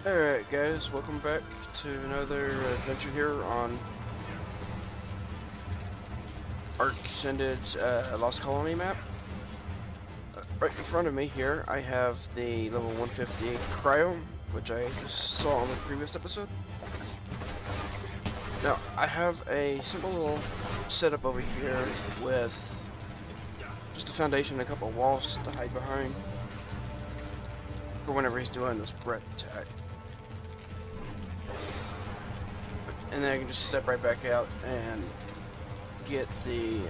Alright guys, welcome back to another adventure here on ArkLostColony map. Right in front of me here, I have the level 150 cryo, which I just saw on the previous episode. Now, I have a simple little setup over here with just a foundation and a couple of walls to hide behind for whenever he's doing this breath attack. And then I can just step right back out and get the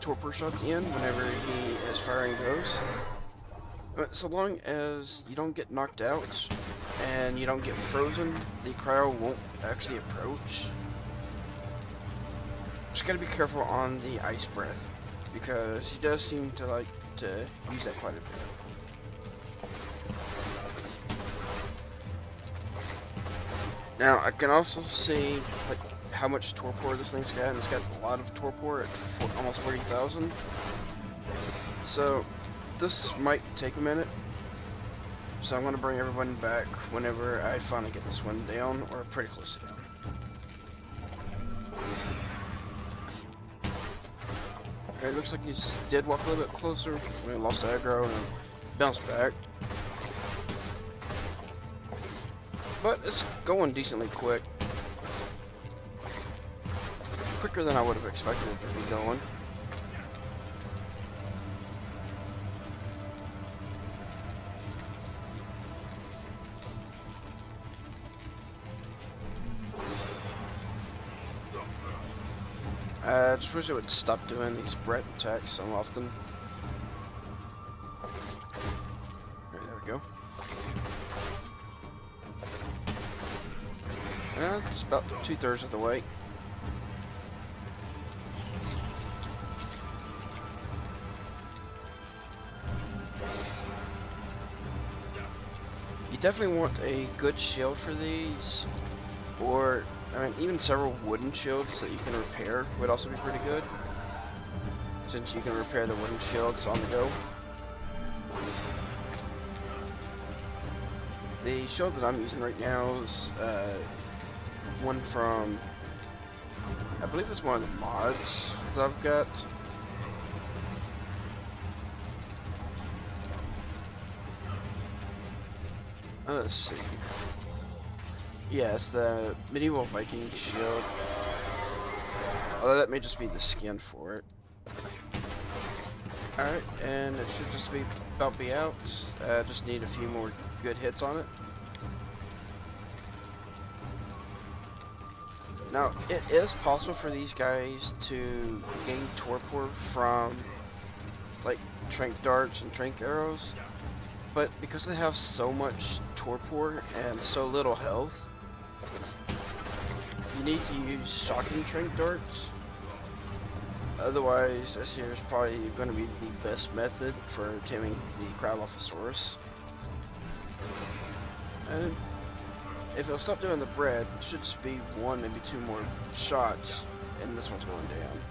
torpor shots in whenever he is firing those. But so long as you don't get knocked out and you don't get frozen, the cryo won't actually approach. Just gotta be careful on the ice breath because he does seem to like to use that quite a bit. Now I can also see like how much torpor this thing's got, and it's got a lot of torpor at almost 40,000. So this might take a minute. So I'm gonna bring everyone back whenever I finally get this one down, or pretty close to down. Okay, looks like he did walk a little bit closer. We lost aggro and bounced back. But it's going decently quick. Quicker than I would have expected it to be going. I just wish it would stop doing these breath attacks so often. Right, there we go. It's about 2/3 of the way. You definitely want a good shield for these, or I mean even several wooden shields that you can repair would also be pretty good, since you can repair the wooden shields on the go. The shield that I'm using right now is one from, I believe it's one of the mods that I've got. Let's see. Yeah, it's the medieval Viking shield. Although that may just be the skin for it. Alright, and it should just about be out. Just need a few more good hits on it. Now, it is possible for these guys to gain torpor from, like, trank darts and trank arrows, but because they have so much torpor and so little health, you need to use shocking trank darts. Otherwise, this here is probably going to be the best method for taming the Cryollophosaurus. And if it'll stop doing the breath, it should just be one, maybe two more shots, and this one's going down.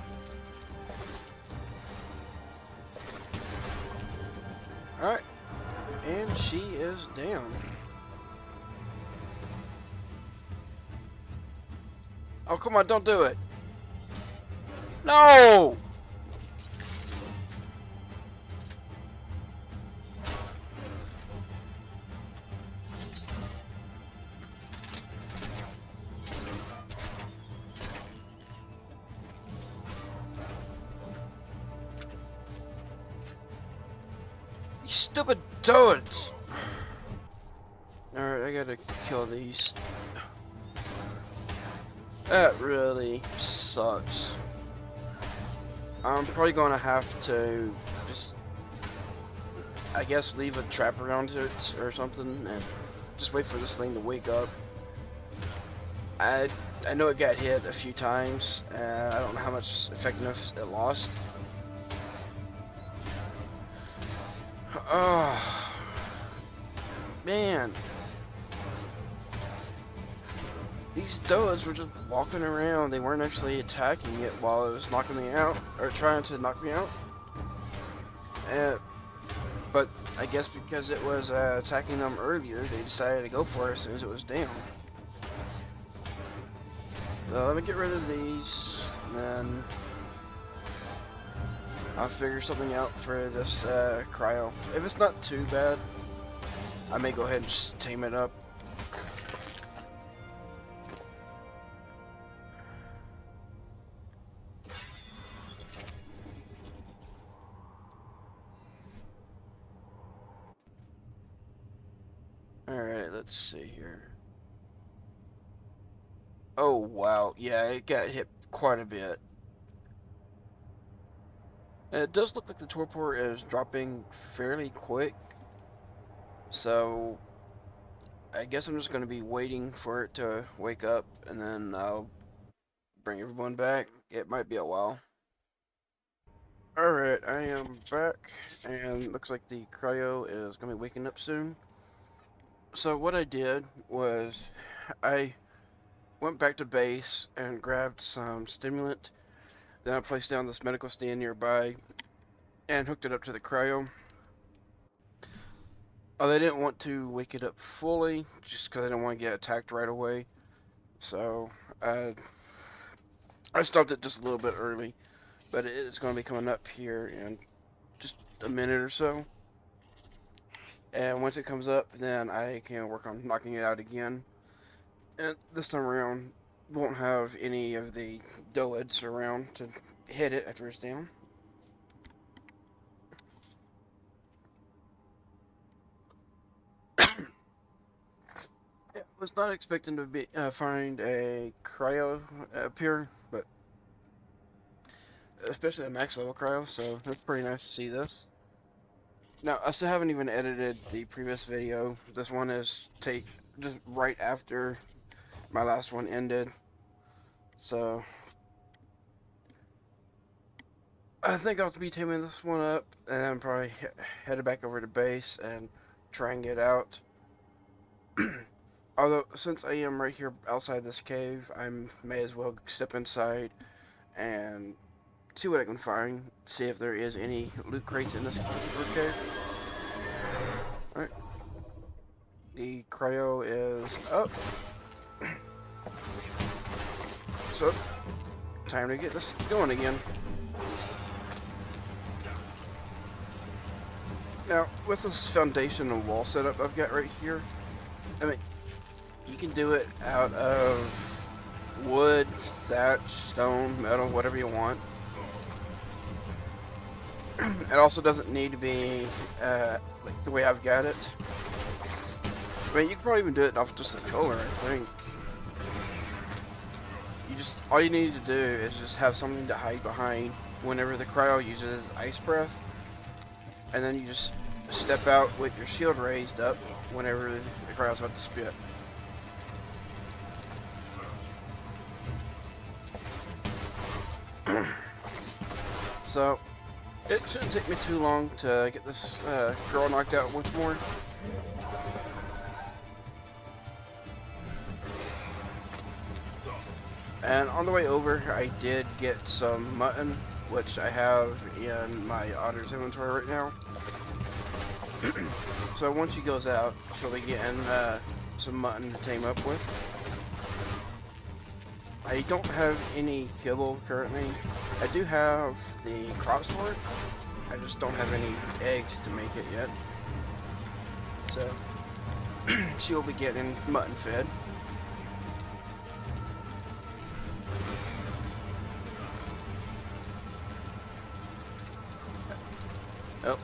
Alright, and she is down. Oh, come on, don't do it! No! You stupid toads! Alright, I gotta kill these. That really sucks. I'm probably gonna have to just, I guess, leave a trap around it or something and just wait for this thing to wake up. I know it got hit a few times. I don't know how much effectiveness it lost. Oh, man. These toads were just walking around. They weren't actually attacking it while it was knocking me out, or trying to knock me out. And But I guess because it was attacking them earlier, they decided to go for it as soon as it was down. So let me get rid of these, and then I'll figure something out for this cryo. If it's not too bad, I may go ahead and just tame it up. Alright, let's see here. Oh wow, yeah, it got hit quite a bit. And it does look like the torpor is dropping fairly quick, so I guess I'm just going to be waiting for it to wake up, and then I'll bring everyone back. It might be a while. Alright, I am back, and looks like the cryo is going to be waking up soon. So what I did was I went back to base and grabbed some stimulant. Then I placed down this medical stand nearby and hooked it up to the cryo. They didn't want to wake it up fully just because I didn't want to get attacked right away. So I stopped it just a little bit early, but it is going to be coming up here in just a minute or so. And once it comes up, then I can work on knocking it out again. And this time around, won't have any of the doeds around to hit it after it's down. I was not expecting to be find a cryo up here, but especially a max level cryo, so that's pretty nice to see this. Now, I still haven't even edited the previous video. This one is just right after my last one ended. So, I think I'll be taming this one up, and then probably headed back over to base and try and get out. Although, since I am right here outside this cave, I may as well step inside and see what I can find. See if there is any loot crates in this particular cave. Alright. The cryo is up. So, time to get this going again. Now, with this foundation and wall setup I've got right here, I mean, you can do it out of wood, thatch, stone, metal, whatever you want. It also doesn't need to be like the way I've got it. I mean, you can probably even do it off just the color, I think. All you need to do is just have something to hide behind whenever the cryo uses ice breath. And then you just step out with your shield raised up whenever the cryo's about to spit. So, it shouldn't take me too long to get this girl knocked out once more. And on the way over, I did get some mutton, which I have in my otter's inventory right now. So once she goes out, she'll be getting some mutton to tame up with. I don't have any kibble currently. I do have the crop sword. I just don't have any eggs to make it yet. So she'll be getting mutton fed. Oh,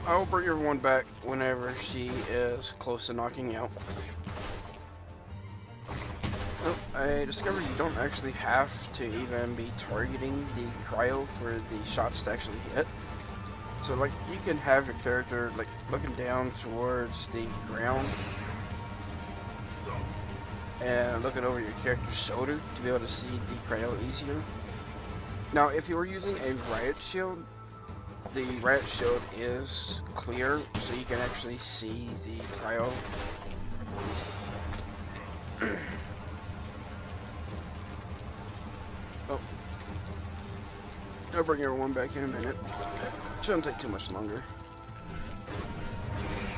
I'll bring everyone back whenever she is close to knocking out. Oh, I discovered you don't actually have to even be targeting the cryo for the shots to actually hit. So like, you can have your character like looking down towards the ground and looking over your character's shoulder to be able to see the cryo easier. Now, if you were using a riot shield, the riot shield is clear, so you can actually see the cryo. Oh, I'll bring everyone back in a minute. Shouldn't take too much longer.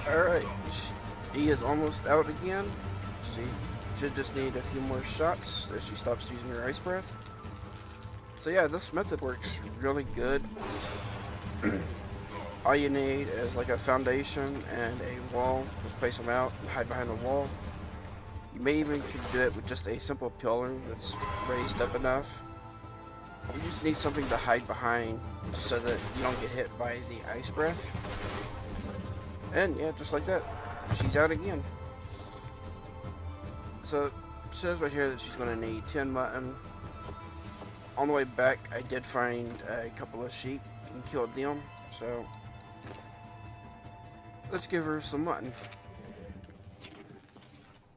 Alright, he is almost out again. She should just need a few more shots as she stops using her ice breath. So yeah, this method works really good. All you need is like a foundation and a wall. Just place them out and hide behind the wall. You may even could do it with just a simple pillar that's raised up enough. You just need something to hide behind so that you don't get hit by the ice breath. And yeah, just like that, she's out again. So it says right here that she's going to need 10 mutton. On the way back, I did find a couple of sheep and killed them. So let's give her some mutton.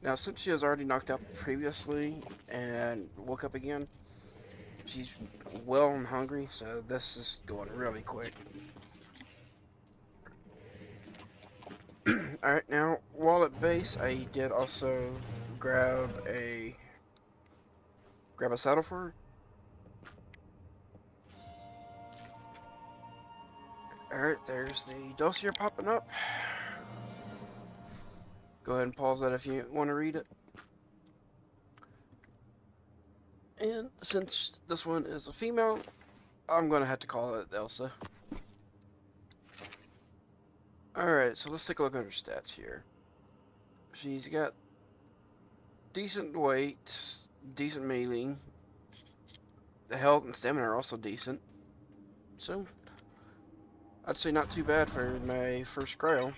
Now, since she was already knocked out previously and woke up again, she's well and hungry, so this is going really quick. Alright, now, while at base, I did also grab a saddle for her. Alright, there's the dossier popping up. Go ahead and pause that if you want to read it. And since this one is a female, I'm going to have to call it Elsa. Alright, so let's take a look at her stats here. She's got decent weight, decent melee. The health and stamina are also decent. So, I'd say not too bad for my first cryo.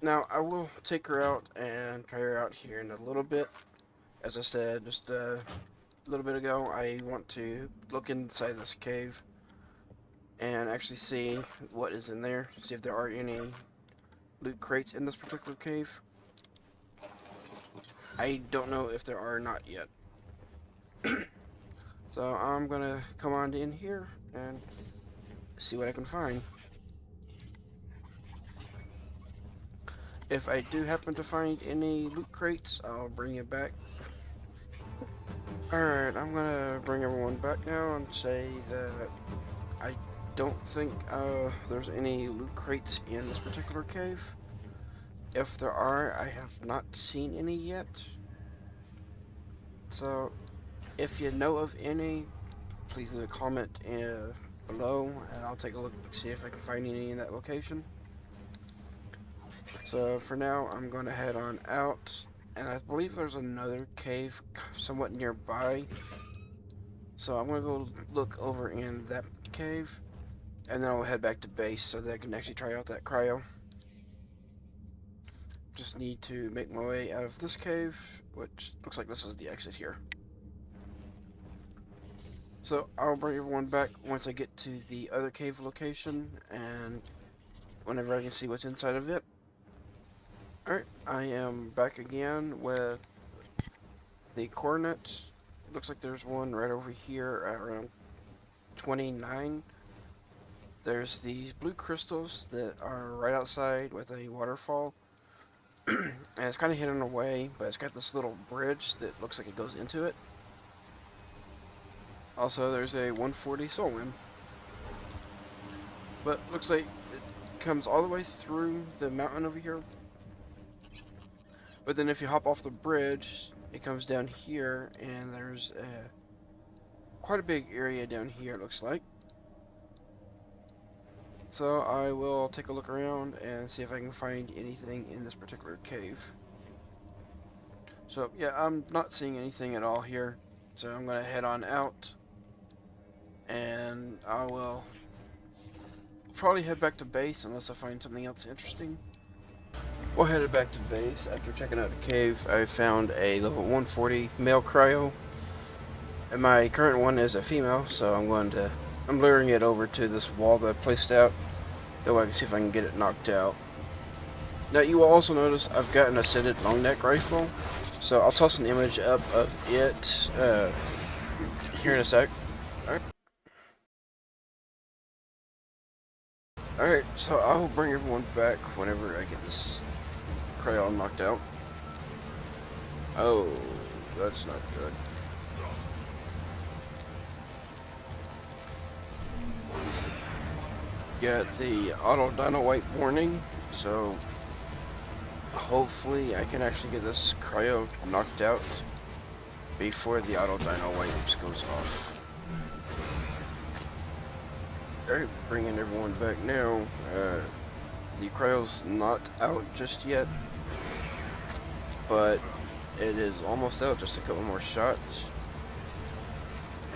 Now, I will take her out and try her out here in a little bit. As I said just a little bit ago, I want to look inside this cave and actually see what is in there. See if there are any loot crates in this particular cave. I don't know if there are not yet. So I'm gonna come on in here and see what I can find. If I do happen to find any loot crates, I'll bring it back. Alright, I'm gonna bring everyone back now and say that I don't think there's any loot crates in this particular cave. If there are, I have not seen any yet. So, if you know of any, please leave a comment below, and I'll take a look and see if I can find any in that location. So for now, I'm going to head on out, and I believe there's another cave somewhat nearby. So I'm going to go look over in that cave, and then I'll head back to base so that I can actually try out that cryo. Just need to make my way out of this cave, which looks like this is the exit here. So I'll bring everyone back once I get to the other cave location, and whenever I can see what's inside of it. Alright, I am back again with the coordinates. Looks like there's one right over here at around 29. There's these blue crystals that are right outside with a waterfall. And it's kind of hidden away, but it's got this little bridge that looks like it goes into it. Also, there's a 140 soul limb. But looks like it comes all the way through the mountain over here. But then if you hop off the bridge, it comes down here, and there's quite a big area down here, it looks like. So I will take a look around and see if I can find anything in this particular cave. So yeah, I'm not seeing anything at all here. So I'm going to head on out, and I will probably head back to base unless I find something else interesting. Well, headed back to base. After checking out the cave, I found a level 140 male cryo, and my current one is a female, so I'm luring it over to this wall that I placed out. That way I can see if I can get it knocked out. Now you will also notice I've got an ascended long neck rifle, so I'll toss an image up of it here in a sec. Alright, so I will bring everyone back whenever I get this cryo knocked out. Oh, that's not good. got the auto dino wipe warning, so hopefully I can actually get this cryo knocked out before the auto dino wipes goes off. Alright, bringing everyone back now. The cryo's not out just yet, but it is almost out, just a couple more shots.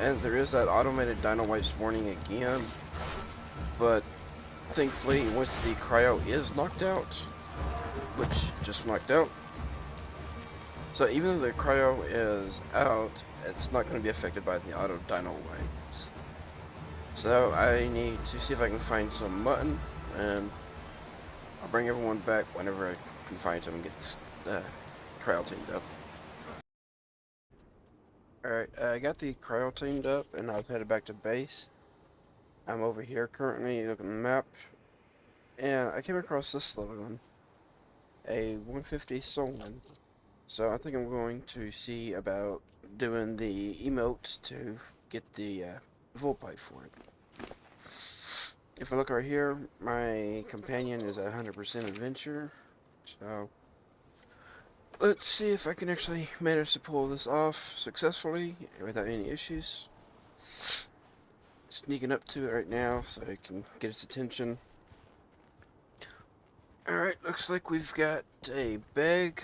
And there is that automated dino wipes warning again, but thankfully once the cryo is knocked out, which just knocked out, so even though the cryo is out, it's not going to be affected by the auto dino wipes. So I need to see if I can find some mutton, and I'll bring everyone back whenever I can find some and get this cryo teamed up. Alright, I got the cryo teamed up and I've headed back to base. I'm over here currently looking at the map, and I came across this little one, a 150 Solon. So I think I'm going to see about doing the emotes to get the full pipe for it. If I look right here, my companion is at 100% adventure, so let's see if I can actually manage to pull this off successfully without any issues. Sneaking up to it right now so I can get its attention. Alright, looks like we've got a bag.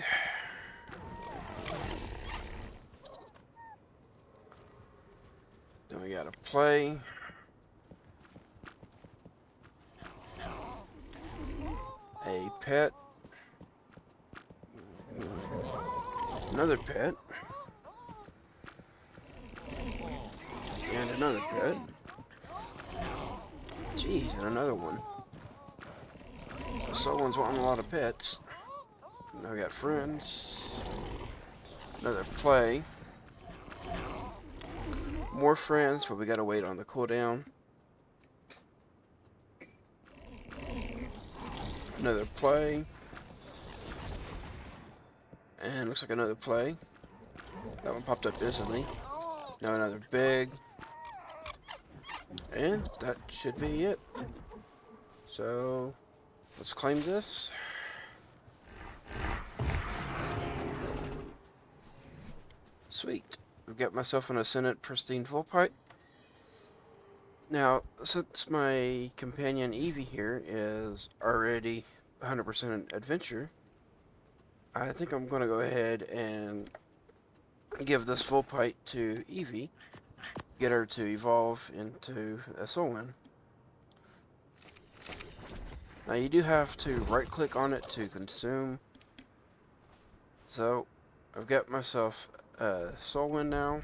Then we got a play. A pet. Another pet. And another pet. Jeez, and another one. Someone's wanting a lot of pets. Now we got friends. Another play. More friends, but we gotta wait on the cooldown. Another play. And looks like another play. That one popped up instantly. Now another big. And that should be it. So let's claim this. Sweet. I've got myself an Ascendant Pristine Full Pipe. Now, since my companion Evie here is already 100% adventure, I think I'm going to go ahead and give this full pipe to Evie, get her to evolve into a Solon. Now you do have to right click on it to consume. So I've got myself a Solon now.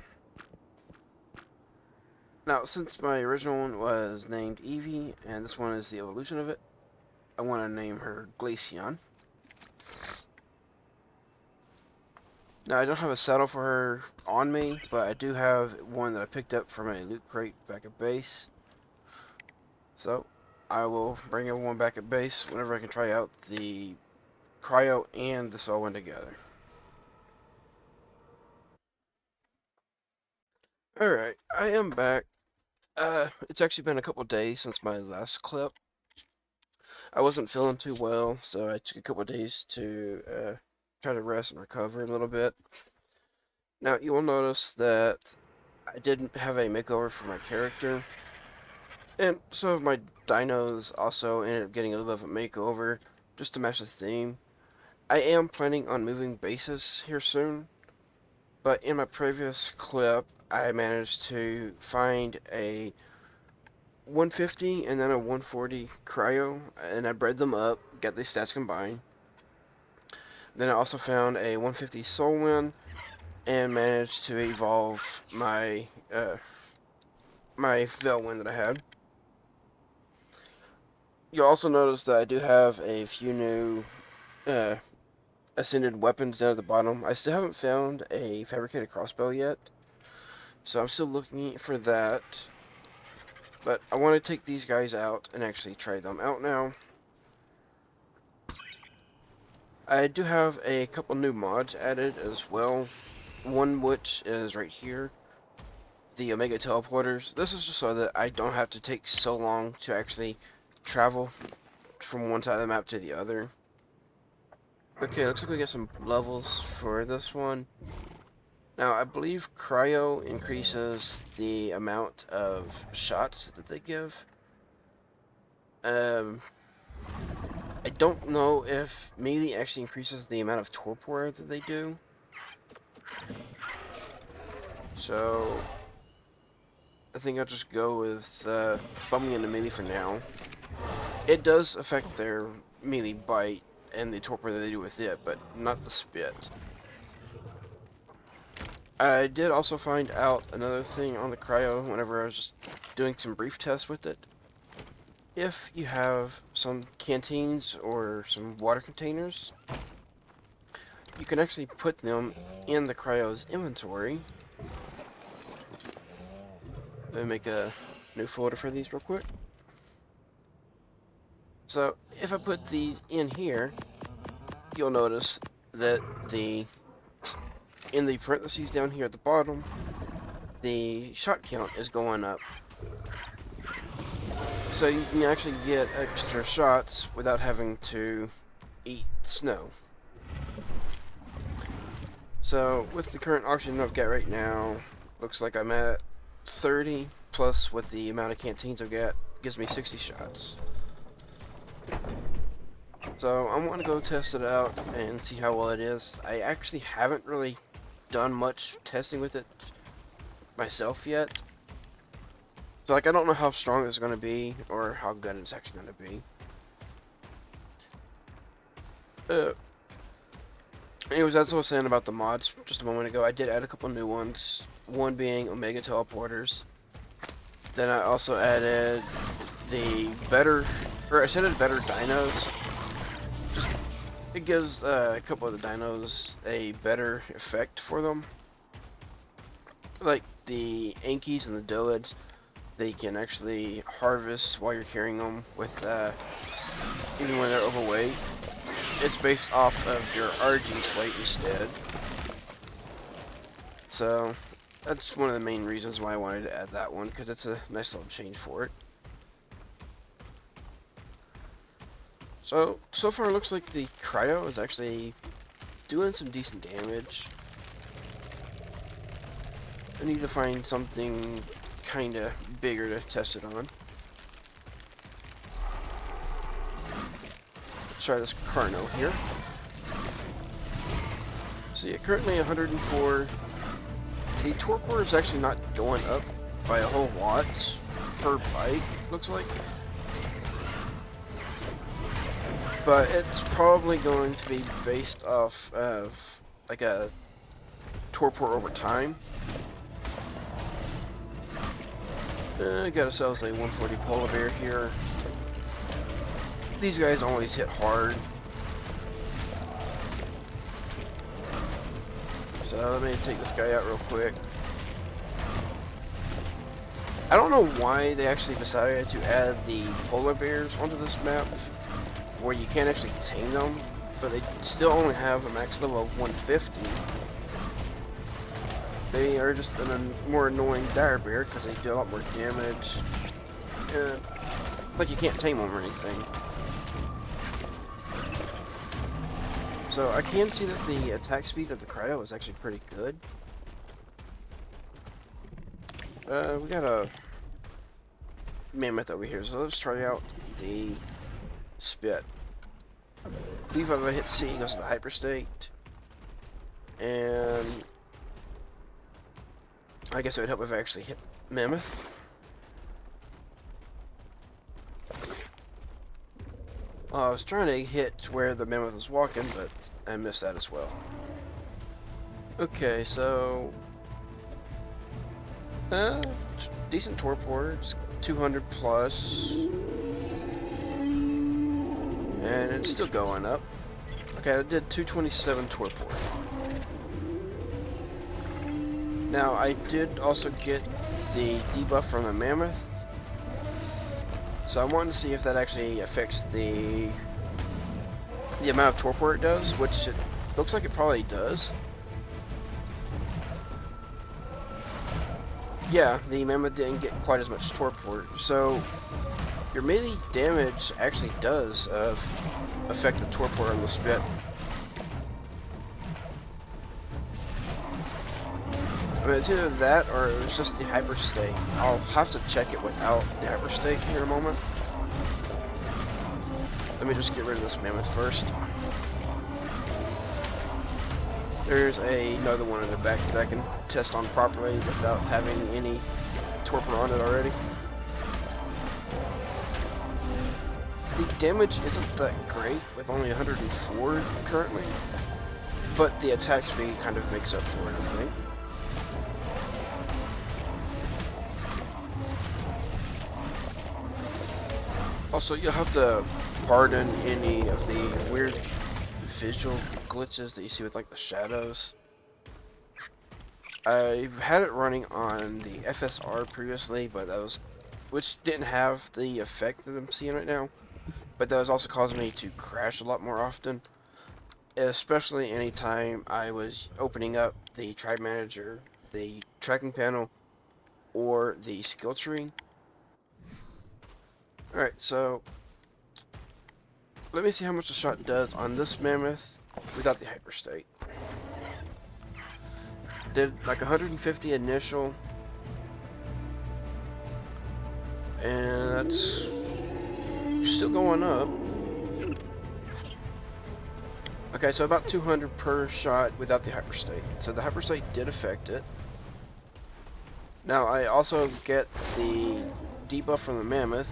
Now since my original one was named Evie and this one is the evolution of it, I want to name her Glaceon. Now I don't have a saddle for her on me, but I do have one that I picked up from a loot crate back at base. So I will bring everyone back at base whenever I can try out the cryo and the Solon together. Alright, I am back. It's actually been a couple days since my last clip. I wasn't feeling too well, so I took a couple days to try to rest and recover a little bit. Now, you will notice that I didn't have a makeover for my character, and some of my dinos also ended up getting a little bit of a makeover, just to match the theme. I am planning on moving bases here soon, but in my previous clip, I managed to find a 150 and then a 140 cryo, and I bred them up, got these stats combined. Then I also found a 150 Solon and managed to evolve my my Velwyn that I had. You'll also notice that I do have a few new ascended weapons down at the bottom. I still haven't found a fabricated crossbow yet, so I'm still looking for that. But I want to take these guys out and actually try them out now. I do have a couple new mods added as well. One which is right here, the Omega Teleporters. This is just so that I don't have to take so long to actually travel from one side of the map to the other. Okay, looks like we get some levels for this one. Now, I believe Cryo increases the amount of shots that they give. I don't know if melee actually increases the amount of torpor that they do. So, I think I'll just go with bumping into melee for now. It does affect their melee bite and the torpor that they do with it, but not the spit. I did also find out another thing on the Cryo whenever I was just doing some brief tests with it. If you have some canteens or some water containers, you can actually put them in the Cryo's inventory. Let me make a new folder for these real quick. So if I put these in here, you'll notice that in the parentheses down here at the bottom, the shot count is going up. So you can actually get extra shots without having to eat snow. So with the current oxygen I've got right now, looks like I'm at 30, plus with the amount of canteens I've got, gives me 60 shots. So I'm going to go test it out and see how well it is. I actually haven't really done much testing with it myself yet. So like I don't know how strong it's going to be or how good it's actually going to be. Anyways, as I was saying about the mods just a moment ago, I did add a couple new ones. One being Omega Teleporters. Then I also added the better dinos. Just, it gives a couple of the dinos a better effect for them. Like the Ankies and the Doids, they can actually harvest while you're carrying them with even when they're overweight. It's based off of your RG's weight instead. So that's one of the main reasons why I wanted to add that one, because it's a nice little change for it. So far it looks like the Cryo is actually doing some decent damage. I need to find something kinda bigger to test it on. Let's try this Carno here. So yeah, currently 104. The torpor is actually not going up by a whole lot per bite, looks like. But it's probably going to be based off of like a torpor over time. I got ourselves a 140 polar bear here. These guys always hit hard. So let me take this guy out real quick. I don't know why they actually decided to add the polar bears onto this map, where you can't actually tame them, but they still only have a max level of 150. They are just a more annoying dire bear because they do a lot more damage. Like you can't tame them or anything. So I can see that the attack speed of the Cryo is actually pretty good. We got a mammoth over here, so let's try out the spit. I believe if I hit C, it goes to the hyperstate. And I guess it would help if I actually hit mammoth. I was trying to hit where the mammoth was walking, but I missed that as well. Okay, so decent torpor, it's 200 plus, and it's still going up. Okay, I did 227 torpor. Now I did also get the debuff from the mammoth. So I wanted to see if that actually affects the amount of torpor it does, which it looks like it probably does. Yeah, the mammoth didn't get quite as much torpor. So your melee damage actually does affect the torpor on the spit. I mean, it's either that or it was just the hyperstay. I'll have to check it without the hyperstay here in a moment. Let me just get rid of this mammoth first. There's another one in the back that I can test on properly without having any torpor on it already. The damage isn't that great with only 104 currently, but the attack speed kind of makes up for it, I think. Also, you'll have to pardon any of the weird visual glitches that you see with like the shadows. I had it running on the FSR previously, but that was, which didn't have the effect that I'm seeing right now, but that was also causing me to crash a lot more often, especially anytime I was opening up the tribe manager, the tracking panel, or the skill tree. Alright, so let me see how much the shot does on this mammoth without the hyperstate. Did like 150 initial, and that's still going up. Okay, so about 200 per shot without the hyperstate. So the hyperstate did affect it. Now I also get the debuff from the mammoth,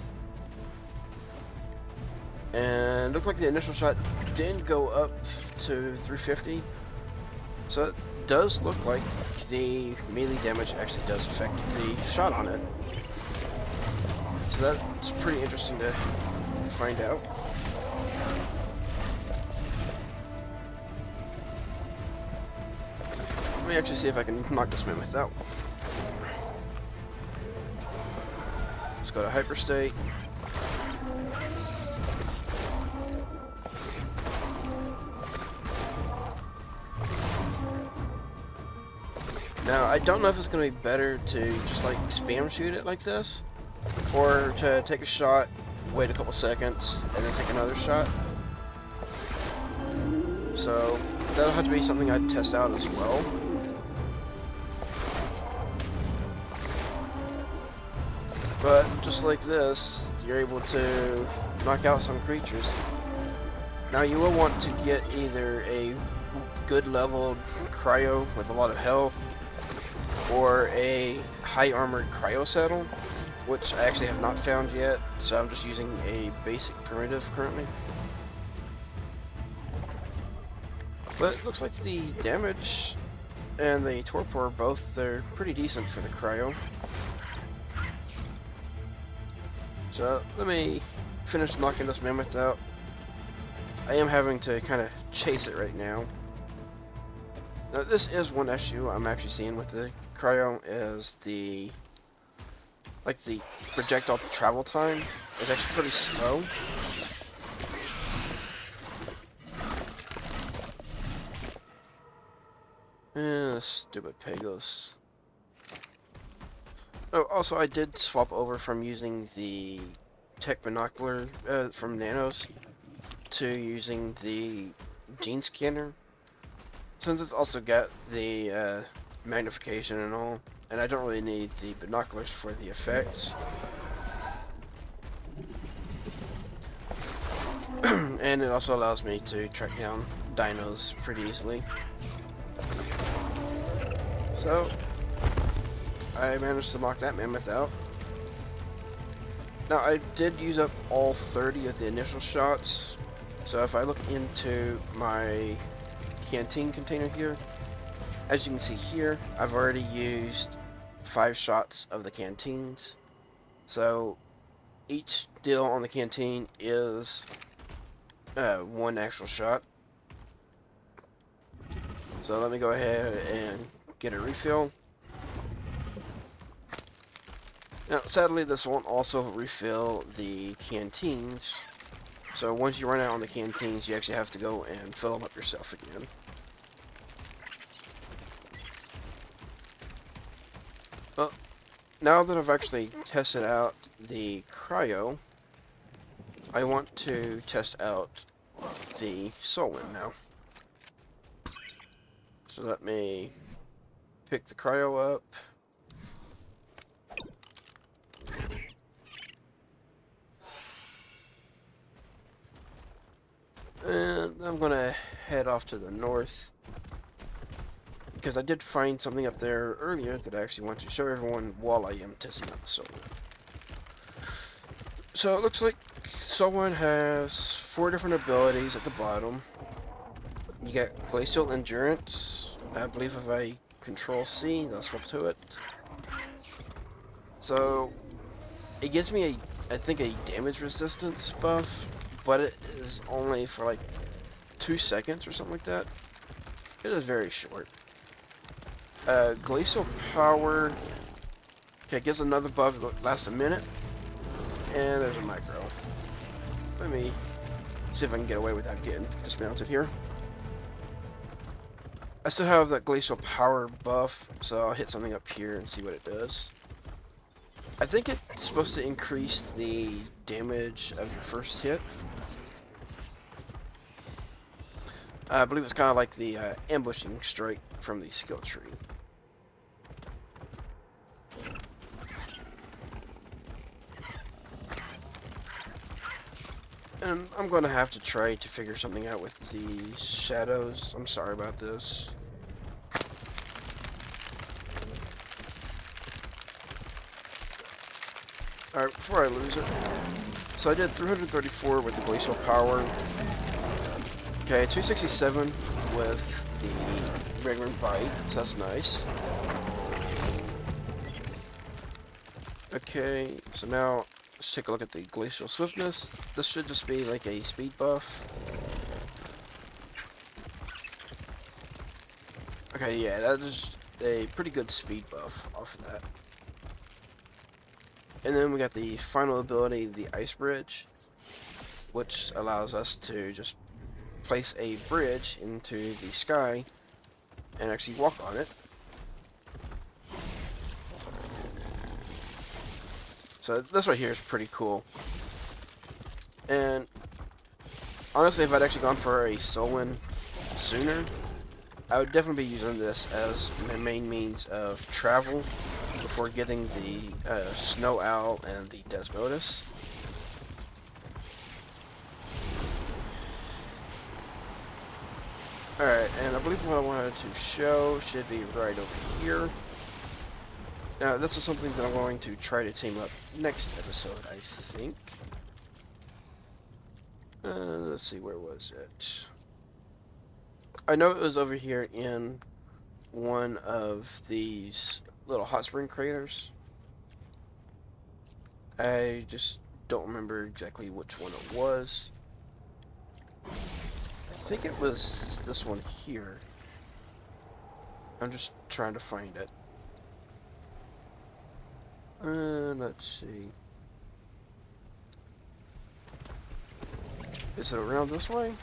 and it looked like the initial shot didn't go up to 350. So it does look like the melee damage actually does affect the shot on it. So that's pretty interesting to find out. Let me actually see if I can knock this mammoth out. Let's go to hyperstate. Now, I don't know if it's going to be better to just like spam shoot it like this, or to take a shot, wait a couple seconds, and then take another shot. So that'll have to be something I'd test out as well. But just like this, you're able to knock out some creatures. Now you will want to get either a good leveled cryo with a lot of health, or a high armored cryo saddle, which I actually have not found yet, so I'm just using a basic primitive currently. But it looks like the damage and the torpor both are pretty decent for the cryo. So let me finish knocking this mammoth out. I am having to kind of chase it right now. Now this is one issue I'm actually seeing with the cryo, is the projectile travel time is actually pretty slow. Stupid Pagos. Oh, also I did swap over from using the tech binocular from Nanos to using the gene scanner, since it's also got the magnification and all, and I don't really need the binoculars for the effects. And it also allows me to track down dinos pretty easily. So I managed to knock that mammoth out. Now I did use up all 30 of the initial shots, so if I look into my canteen container here, as you can see here, I've already used 5 shots of the canteens. So each deal on the canteen is 1 actual shot. So let me go ahead and get a refill. Now sadly this won't also refill the canteens, so once you run out on the canteens you actually have to go and fill them up yourself again. Well, now that I've actually tested out the cryo, I want to test out the soul wind now. So let me pick the cryo up. And I'm gonna head off to the north, because I did find something up there earlier that I actually want to show everyone while I am testing out the soul wind. So it looks like soul wind has 4 different abilities at the bottom. You get glacial endurance. I believe if I control C, that'll swap to it. So it gives me I think a damage resistance buff, but it is only for like 2 seconds or something like that. It is very short. Glacial power. Okay, gives another buff that lasts a minute. And there's a micro. Let me see if I can get away without getting dismounted here. I still have that glacial power buff, so I'll hit something up here and see what it does. I think it's supposed to increase the damage of your first hit. I believe it's kind of like the ambushing strike from the skill tree. And I'm going to have to try to figure something out with the shadows. I'm sorry about this. Alright, before I lose it. So I did 334 with the glacial power. Okay, 267 with the regular bite, so that's nice. Okay, so now let's take a look at the glacial swiftness. This should just be like a speed buff. Okay, yeah, that is a pretty good speed buff off of that. And then we got the final ability, the ice bridge, which allows us to just place a bridge into the sky and actually walk on it. So this right here is pretty cool. And honestly, if I'd actually gone for a soul wind sooner, I would definitely be using this as my main means of travel before getting the snow owl and the desmodus. Alright, and I believe what I wanted to show should be right over here. Now, this is something that I'm going to try to team up next episode, I think. Let's see, where was it? I know it was over here in one of these little hot spring craters. I just don't remember exactly which one it was. I think it was this one here. I'm just trying to find it. Let's see. Is it around this way?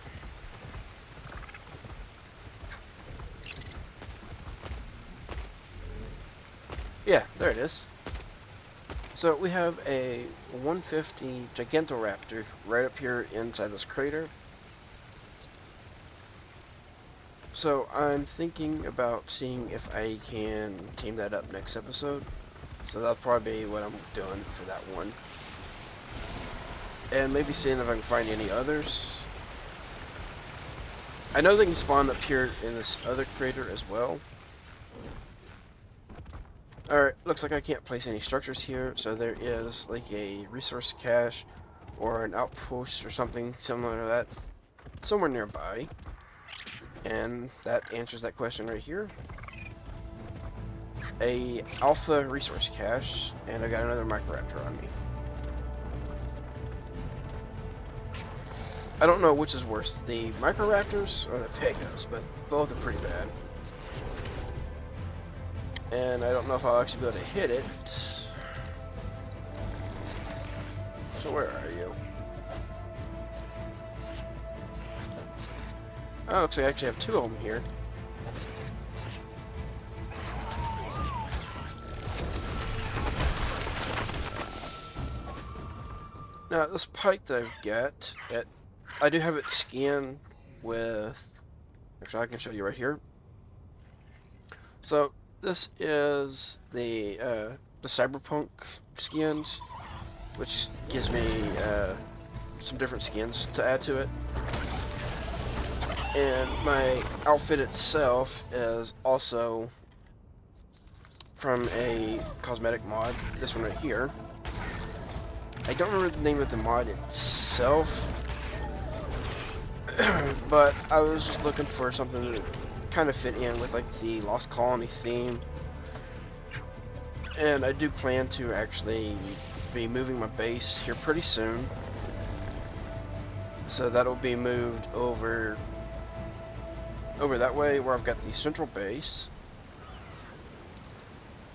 Yeah, there it is. So we have a 150 Gigantoraptor right up here inside this crater. So I'm thinking about seeing if I can tame that up next episode. So that'll probably be what I'm doing for that one. And maybe seeing if I can find any others. I know they can spawn up here in this other crater as well. Alright, looks like I can't place any structures here, so there is like a resource cache or an outpost or something similar to that somewhere nearby. And that answers that question right here. A alpha resource cache, and I got another Microraptor on me. I don't know which is worse, the Microraptors or the Pagos, but both are pretty bad. And I don't know if I'll actually be able to hit it. So where are you? Oh, looks like I actually have 2 of them here. Now this pike that I've got, I do have it scanned with. Actually, I can show you right here. So this is the cyberpunk skins, which gives me some different skins to add to it. And my outfit itself is also from a cosmetic mod, this one right here. I don't remember the name of the mod itself, but I was just looking for something that kind of fit in with like the Lost Colony theme. And I do plan to actually be moving my base here pretty soon. So that'll be moved over that way where I've got the central base.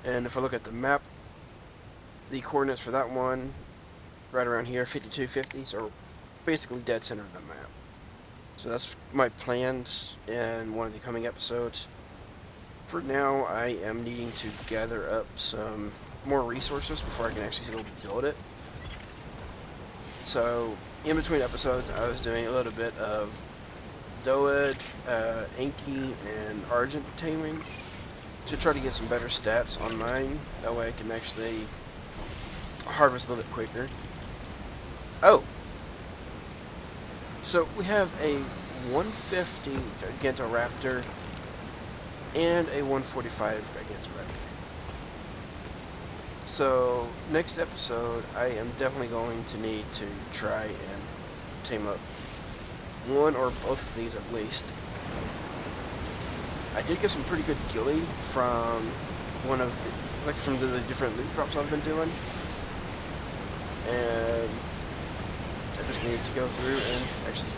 And if I look at the map, the coordinates for that one, right around here, 5250, so basically dead center of the map. So that's my plans in one of the coming episodes. For now, I am needing to gather up some more resources before I can actually go build it. So in between episodes, I was doing a little bit of Doed, Inky, and Argent taming to try to get some better stats on mine. That way I can actually harvest a little bit quicker. Oh! So we have a 150 Gigantoraptor and a 145 Gigantoraptor. So next episode, I am definitely going to need to try and tame up one or both of these at least. I did get some pretty good ghillie from one of the, from the different loot drops I've been doing, and I just need to go through and actually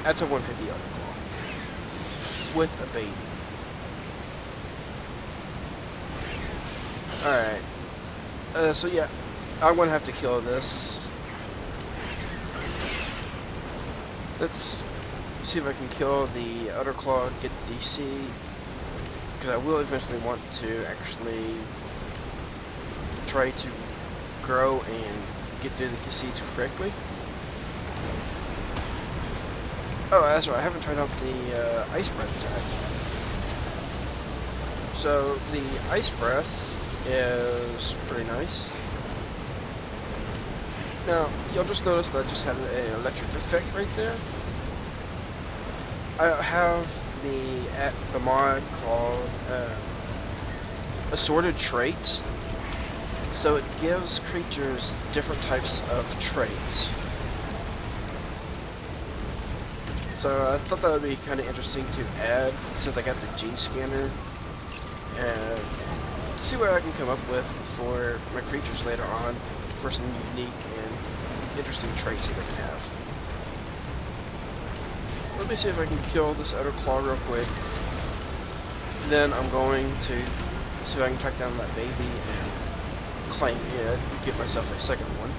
add to 150 other claw with a baby. Alright, so yeah, I'm gonna have to kill this. Let's see if I can kill the Outer Claw, get DC, because I will eventually want to actually try to grow and get through the seeds correctly. Oh, that's right, I haven't tried out the Ice Breath attack. So the Ice Breath is pretty nice. Now, you'll just notice that I just had an electric effect right there. I have the mod called Assorted Traits. So it gives creatures different types of traits. So I thought that would be kind of interesting to add since I got the gene scanner, and see what I can come up with for my creatures later on for some unique and interesting traits that they can have. Let me see if I can kill this Outer Claw real quick. Then I'm going to see if I can track down that baby and claim it, get myself a second one.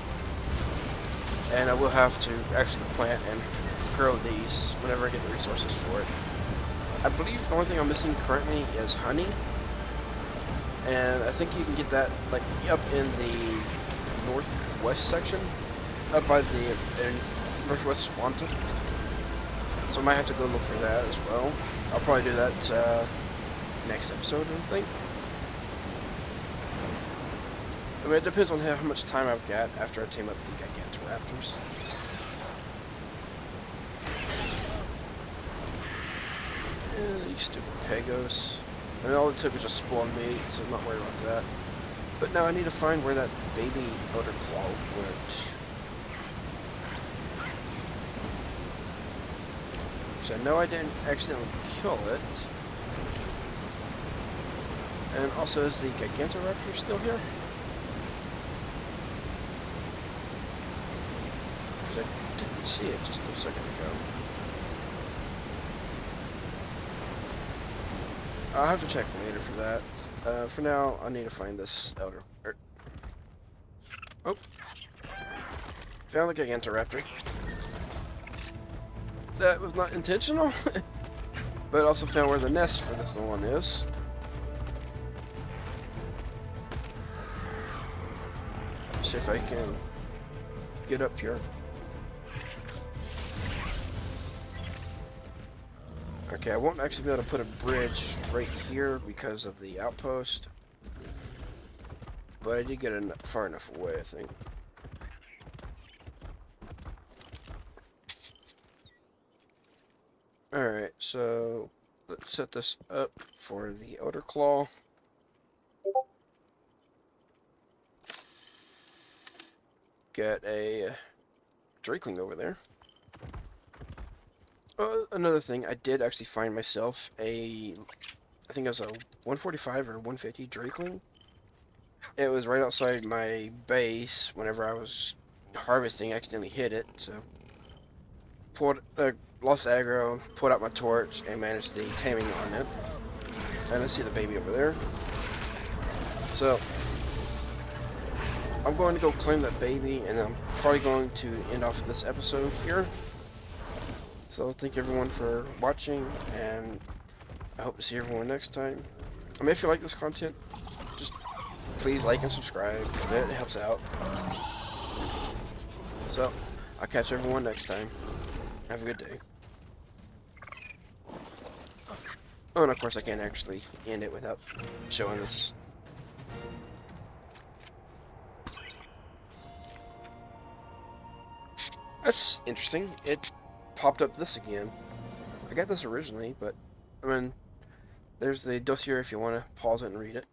And I will have to actually plant and grow these whenever I get the resources for it. I believe the only thing I'm missing currently is honey. And I think you can get that like up in the northwest section, up by the northwest Swanta. So I might have to go look for that as well. I'll probably do that next episode, I think. I mean, it depends on how much time I've got after I tame up the Gigantoraptors. These stupid Pegos. I mean, all it took was just spawn meat, so I'm not worried about that. But now I need to find where that baby Outer Claw went. So I know I didn't accidentally kill it. And also, is the Gigantoraptor still here? Because I didn't see it just a second ago. I'll have to check later for that. For now, I need to find this Outer... Oh! Found the Gigantoraptor. That was not intentional, but also found where the nest for this one is. See if I can get up here. Okay, I won't actually be able to put a bridge right here because of the outpost. But I did get far enough away, I think. Alright, so let's set this up for the Odor Claw. Get a Drakeling over there. Another thing, I did actually find myself I think it was a 145 or 150 Drakeling. It was right outside my base whenever I was harvesting, accidentally hit it, so lost aggro, pulled out my torch, and managed the taming on it. And I see the baby over there. So I'm going to go claim that baby, and I'm probably going to end off this episode here. So thank everyone for watching, and I hope to see everyone next time. I mean, if you like this content, just please like and subscribe. It helps out. So I'll catch everyone next time. Have a good day. Oh, and of course I can't actually end it without showing this. That's interesting. It popped up this again. I got this originally, but I mean, there's the dossier if you want to pause it and read it.